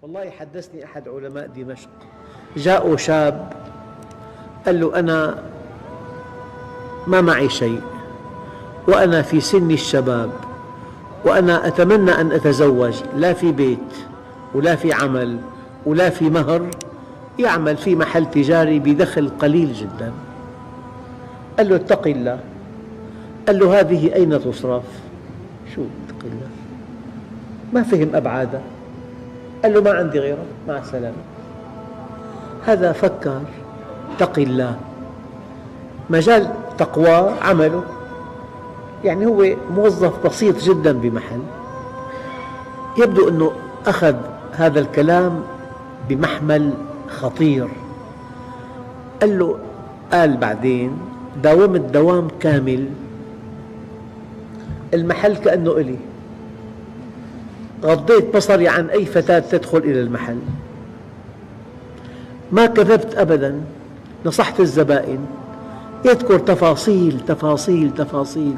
والله حدثني أحد علماء دمشق، جاءه شاب قال له: أنا ما معي شيء، وأنا في سن الشباب، وأنا أتمنى أن أتزوج، لا في بيت ولا في عمل ولا في مهر، يعمل في محل تجاري بدخل قليل جدا. قال له: اتق الله. قال له: هذه أين تصرف؟ شو اتق الله؟ ما فهم أبعادها. قال له: ما عندي غيرها، مع السلامة. هذا فكر، اتق الله، مجال تقوى عمله، يعني هو موظف بسيط جدا بمحل. يبدو أنه أخذ هذا الكلام بمحمل خطير. قال بعدين: داومت دوام كامل، المحل كأنه إلي، غضيت بصري عن أي فتاة تدخل إلى المحل، ما كذبت أبدا، نصحت الزبائن، يذكر تفاصيل تفاصيل تفاصيل.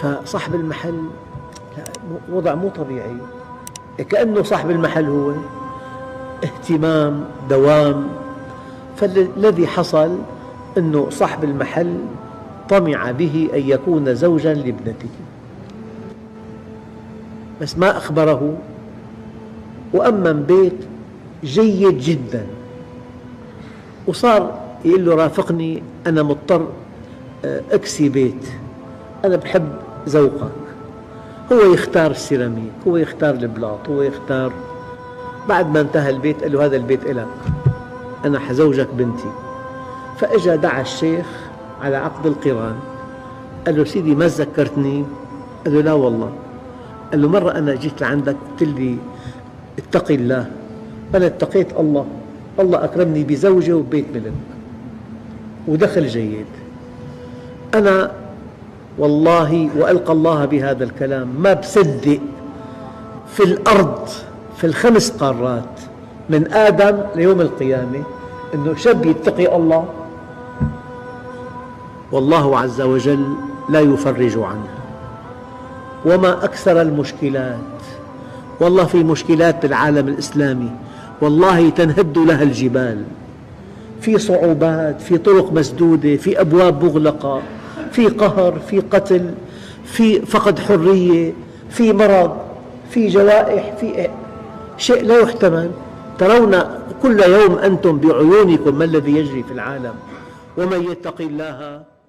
فصاحب المحل وضع مو طبيعي، كأنه صاحب المحل هو اهتمام دوام. فالذي حصل أنه صاحب المحل طمع به أن يكون زوجا لابنته، بس ما أخبره، وأمن بيت جيد جدا، وصار يقول له: رافقني، أنا مضطر أكسي بيت، أنا بحب ذوقك. هو يختار السيراميك، هو يختار البلاط، هو يختار. بعد ما انتهى البيت قال له: هذا البيت إلك، أنا حزوجك بنتي. فأجا دعا الشيخ على عقد القران. قال له: سيدي ما تذكرتني؟ قال له: لا والله. قال له: مرة أنا جيت لعندك قلت لي اتق الله، أنا اتقيت الله، الله أكرمني بزوجة وبيت ملك ودخل جيد. أنا والله وألقى الله بهذا الكلام ما بصدق في الأرض، في الخمس قارات، من آدم ليوم القيامة، أنه شاب يتقي الله والله عز وجل لا يفرج عنها. وما أكثر المشكلات، والله في مشكلات بالعالم الإسلامي والله تنهد لها الجبال، في صعوبات، في طرق مسدودة، في أبواب مغلقة، في قهر، في قتل، في فقد حرية، في مرض، في جوائح، في شيء لا يحتمل. ترون كل يوم أنتم بعيونكم ما الذي يجري في العالم. ومن يتق الله